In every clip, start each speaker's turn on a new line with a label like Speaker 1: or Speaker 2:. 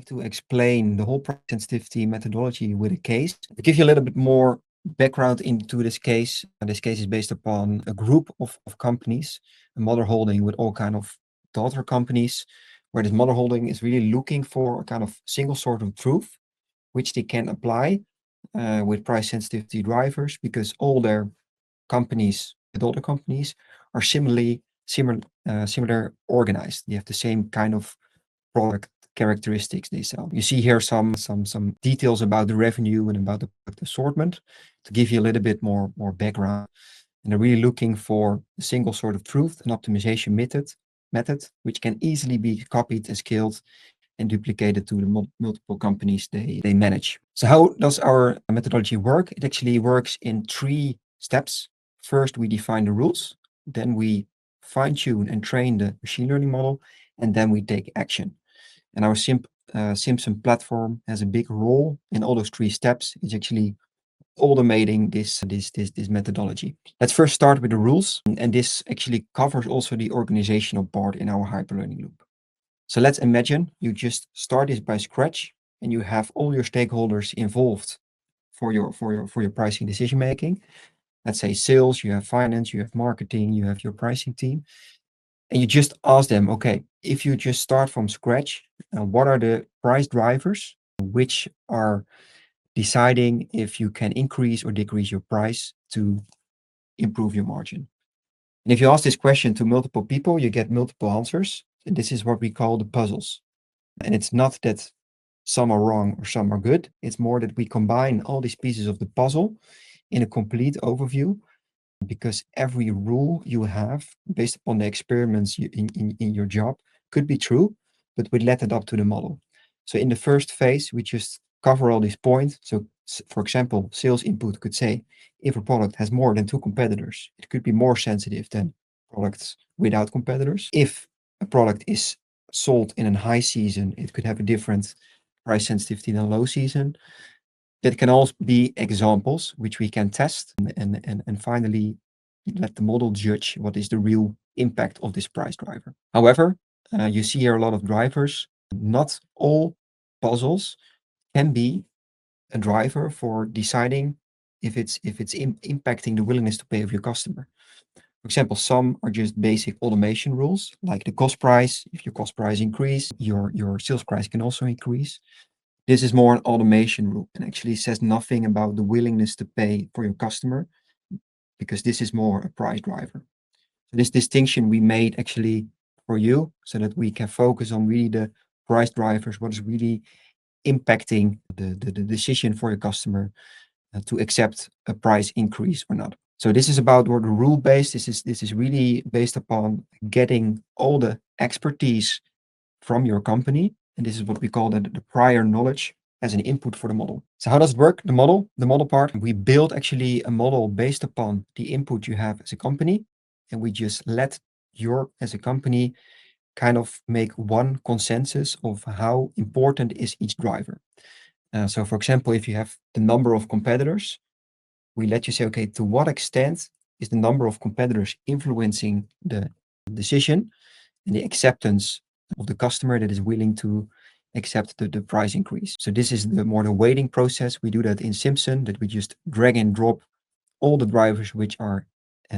Speaker 1: like to explain the whole price sensitivity methodology with a case. To give you a little bit more background into this case, this case is based upon a group of companies, a mother holding with all kind of daughter companies, where this mother holding is really looking for a kind of single source of truth, which they can apply with price sensitivity drivers, because all their companies, the daughter companies, are similar organized. They have the same kind of product characteristics they sell. You see here some details about the revenue and about the product assortment to give you a little bit more background. And they're really looking for a single sort of truth, an optimization method which can easily be copied and scaled and duplicated to the multiple companies they manage. So how does our methodology work? It actually works in 3 steps. First, we define the rules, then we fine-tune and train the machine learning model, and then we take action. And our SYMSON platform has a big role in all those 3 steps. It's actually automating this methodology. Let's first start with the rules, and this actually covers also the organizational part in our hyperlearning loop. So let's imagine you just start this by scratch, and you have all your stakeholders involved for your pricing decision making. Let's say sales, you have finance, you have marketing, you have your pricing team, and you just ask them, okay, if you just start from scratch, what are the price drivers which are deciding if you can increase or decrease your price to improve your margin? And if you ask this question to multiple people, you get multiple answers. And this is what we call the puzzles. And it's not that some are wrong or some are good. It's more that we combine all these pieces of the puzzle in a complete overview, because every rule you have based upon the experiments in your job could be true, but we let it up to the model. So in the first phase, we just cover all these points. So for example, sales input could say, if a product has more than 2 competitors, it could be more sensitive than products without competitors. If a product is sold in a high season, it could have a different price sensitivity than low season. That can also be examples which we can test and finally let the model judge what is the real impact of this price driver. However, you see here a lot of drivers. Not all puzzles can be a driver for deciding if it's impacting the willingness to pay of your customer. For example, some are just basic automation rules, like the cost price. If your cost price increase, your sales price can also increase. This is more an automation rule and actually says nothing about the willingness to pay for your customer, because this is more a price driver. So this distinction we made actually for you so that we can focus on really the price drivers, what is really impacting the decision for your customer to accept a price increase or not. So this is about the rule based. This is really based upon getting all the expertise from your company. And this is what we call the prior knowledge as an input for the model. So how does it work? The model part, we build actually a model based upon the input you have as a company. And we just let your, as a company, kind of make one consensus of how important is each driver. So for example, if you have the number of competitors, we let you say, okay, to what extent is the number of competitors influencing the decision and the acceptance of the customer that is willing to accept the price increase. So this is the weighting process. We do that in SYMSON, that we just drag and drop all the drivers which are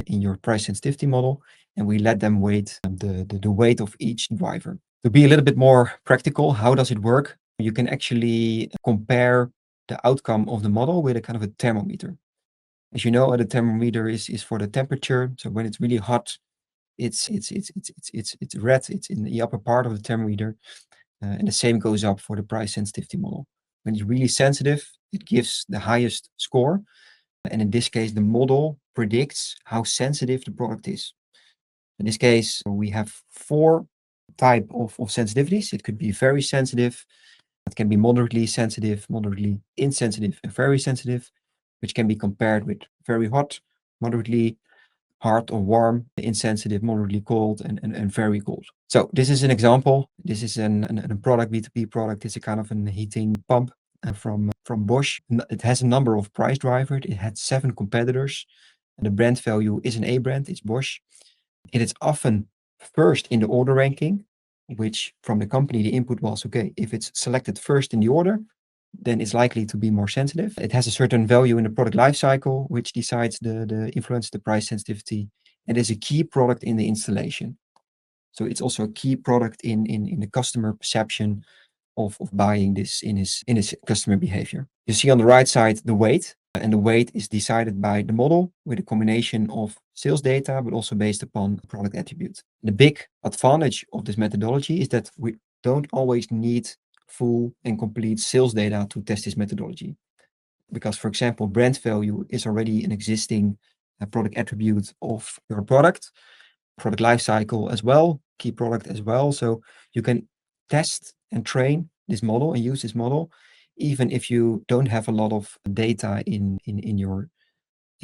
Speaker 1: in your price sensitivity model, and we let them weight the weight of each driver. To be a little bit more practical, how does it work? You can actually compare the outcome of the model with a kind of a thermometer. As you know, the thermometer is for the temperature. So when it's really hot, it's red. It's in the upper part of the thermometer, and the same goes up for the price sensitivity model. When it's really sensitive, it gives the highest score, and in this case, the model predicts how sensitive the product is. In this case, we have 4 types of sensitivities. It could be very sensitive, it can be moderately sensitive, moderately insensitive, and very sensitive, which can be compared with very hot, moderately hard or warm, insensitive, moderately cold, and very cold. So this is an example. This is a product, B2B product. It's a kind of a heating pump from Bosch. It has a number of price drivers. It had 7 competitors, and the brand value is an A brand. It's Bosch. It is often first in the order ranking. which from the company, the input was, okay, if it's selected first in the order, then it's likely to be more sensitive. It has a certain value in the product life cycle, which decides the influence the price sensitivity. It is a key product in the installation. So it's also a key product in the customer perception of buying this in his customer behavior. You see on the right side the weight, and the weight is decided by the model with a combination of sales data, but also based upon product attributes. The big advantage of this methodology is that we don't always need full and complete sales data to test this methodology. Because, for example, brand value is already an existing product attribute of your product life cycle as well, key product as well. So you can test and train this model and use this model, even if you don't have a lot of data in your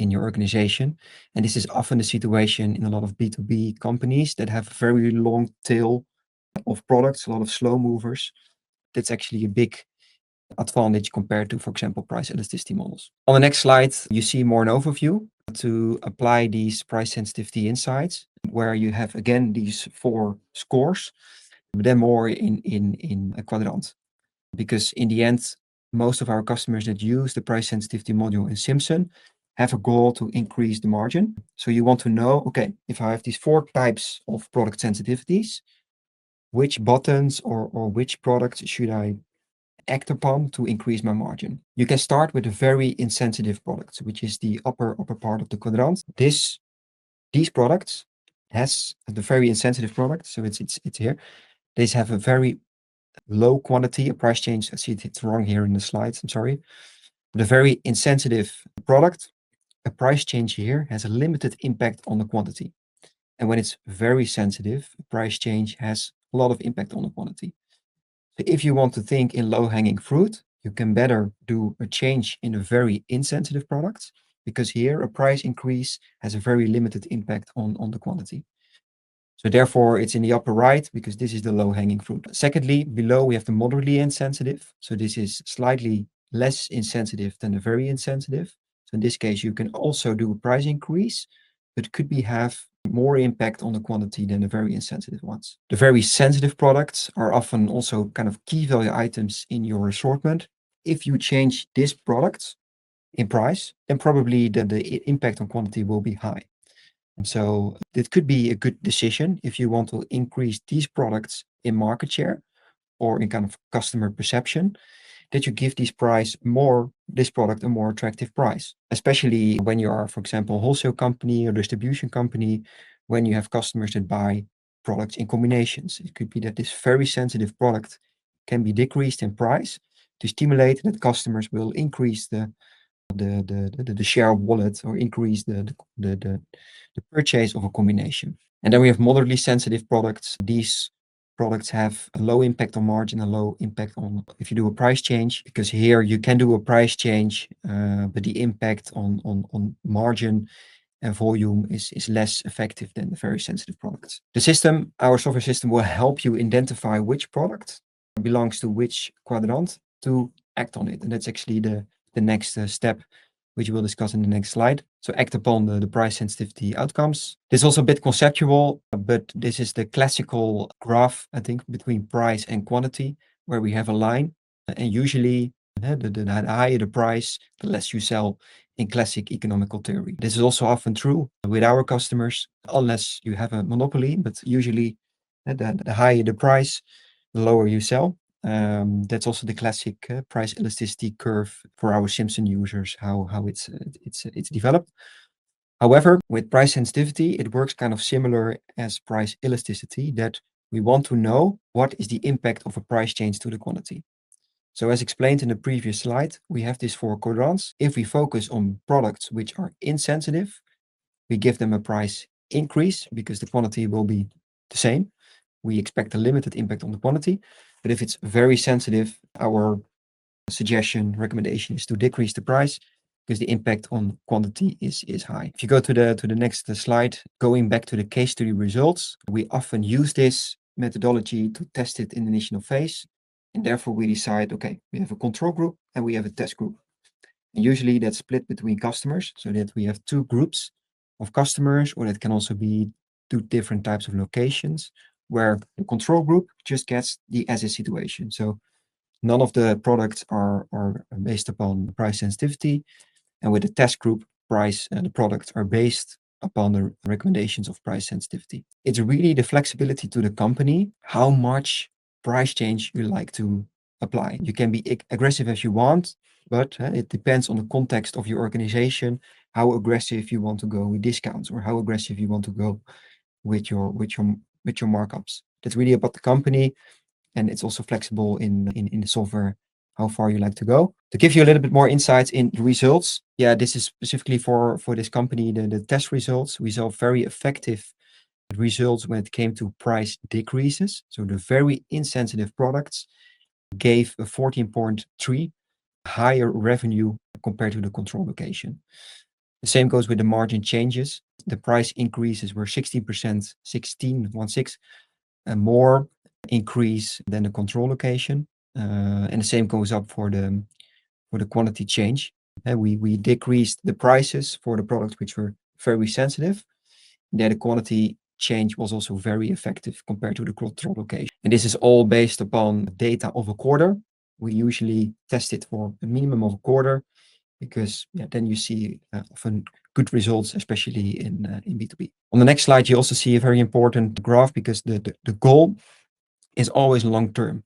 Speaker 1: organization. And this is often the situation in a lot of B2B companies that have a very long tail of products, a lot of slow movers. That's actually a big advantage compared to, for example, price elasticity models. On the next slide, you see more an overview to apply these price sensitivity insights, where you have again these 4 scores, but then more in a quadrant. Because in the end, most of our customers that use the price sensitivity module in SYMSON have a goal to increase the margin. So you want to know, okay, if I have these 4 types of product sensitivities, which buttons or which products should I act upon to increase my margin? You can start with a very insensitive product, which is the upper part of the quadrant. These products has the very insensitive product, so it's here. These have a very low quantity, a price change. I see it's wrong here in the slides. I'm sorry. But a very insensitive product, a price change here has a limited impact on the quantity. And when it's very sensitive, a price change has a lot of impact on the quantity. So if you want to think in low-hanging fruit, you can better do a change in a very insensitive product, because here a price increase has a very limited impact on the quantity. So therefore, it's in the upper right, because this is the low-hanging fruit. Secondly, below we have the moderately insensitive. So this is slightly less insensitive than the very insensitive. So in this case, you can also do a price increase, but could have more impact on the quantity than the very insensitive ones. The very sensitive products are often also kind of key value items in your assortment. If you change this product in price, then probably the impact on quantity will be high. And so it could be a good decision if you want to increase these products in market share or in kind of customer perception, that you give this product a more attractive price, especially when you are, for example, a wholesale company or distribution company, when you have customers that buy products in combinations. It could be that this very sensitive product can be decreased in price to stimulate that customers will increase the share of wallet or increase the purchase of a combination. And then we have moderately sensitive products. These products have a low impact on margin, a low impact on if you do a price change, because here you can do a price change, but the impact on margin and volume is less effective than the very sensitive products. Our software system will help you identify which product belongs to which quadrant to act on it. And that's actually the next step, which we'll discuss in the next slide. So act upon the price sensitivity outcomes. This is also a bit conceptual, but this is the classical graph, I think, between price and quantity, where we have a line. And usually, the higher the price, the less you sell in classic economical theory. This is also often true with our customers, unless you have a monopoly, but usually the higher the price, the lower you sell. That's also the classic price elasticity curve for our SYMSON users, how it's developed. However, with price sensitivity, it works kind of similar as price elasticity, that we want to know what is the impact of a price change to the quantity. So as explained in the previous slide, we have these 4 quadrants. If we focus on products which are insensitive, we give them a price increase because the quantity will be the same. We expect a limited impact on the quantity. But if it's very sensitive, our recommendation is to decrease the price because the impact on quantity is high. If you go to the next slide, going back to the case study results, we often use this methodology to test it in the initial phase. And therefore we decide, okay, we have a control group and we have a test group. And usually that's split between customers, so that we have 2 groups of customers, or that can also be 2 different types of locations, where the control group just gets the as-is situation. So none of the products are based upon price sensitivity, and with the test group, the products are based upon the recommendations of price sensitivity. It's really the flexibility to the company, how much price change you like to apply. You can be aggressive as you want, but it depends on the context of your organization, how aggressive you want to go with discounts or how aggressive you want to go with your markups. That's really about the company, and it's also flexible in the software how far you like to go. To give you a little bit more insights in the results, yeah, this is specifically for this company, the test results. We saw very effective results when it came to price decreases. So the very insensitive products gave a 14.3 higher revenue compared to the control location. The same goes with the margin changes. The price increases were 16%, 16, more increase than the control location. And the same goes up for the quantity change. We decreased the prices for the products which were very sensitive. There, the quantity change was also very effective compared to the control location. And this is all based upon data of a quarter. We usually test it for a minimum of a quarter because then you see often good results, especially in B2B. On the next slide, you also see a very important graph because the goal is always long term.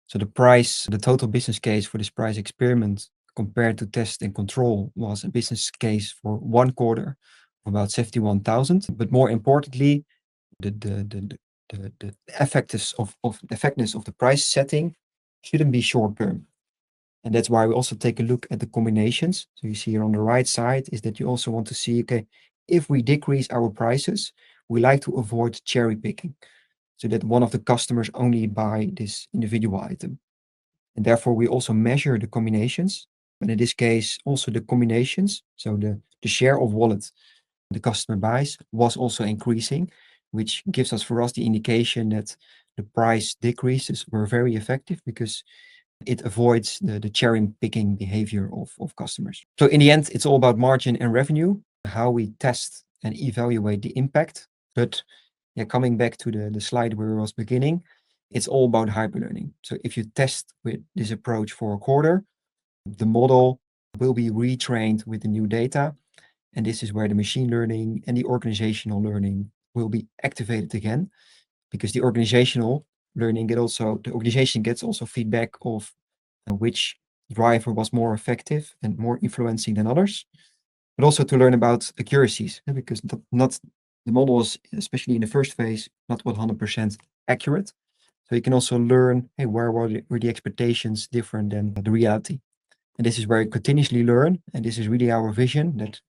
Speaker 1: So the total business case for this price experiment compared to test and control was a business case for 1 quarter of about 71,000. But more importantly, the effectiveness of the price setting shouldn't be short term. And that's why we also take a look at the combinations. So you see here on the right side is that you also want to see, okay, if we decrease our prices, we like to avoid cherry picking, so that one of the customers only buy this individual item. And therefore, we also measure the combinations. And in this case, also the combinations, so the share of wallet the customer buys was also increasing, which gives us for us the indication that the price decreases were very effective because it avoids the cherry picking behavior of customers. So in the end, it's all about margin and revenue, how we test and evaluate the impact. But coming back to the slide where I was beginning, it's all about hyperlearning. So if you test with this approach for a quarter, the model will be retrained with the new data. And this is where the machine learning and the organizational learning will be activated again, because the organizational learning the organization gets also feedback of which driver was more effective and more influencing than others, but also to learn about accuracies, because not the model is, especially in the first phase, not 100% accurate. So you can also learn, hey, where were the expectations different than the reality? And this is where you continuously learn. And this is really our vision, that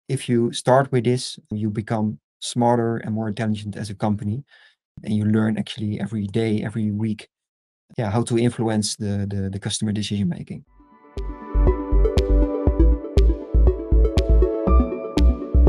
Speaker 1: if you start with this, you become smarter and more intelligent as a company. And you learn actually every day, every week, how to influence the customer decision making.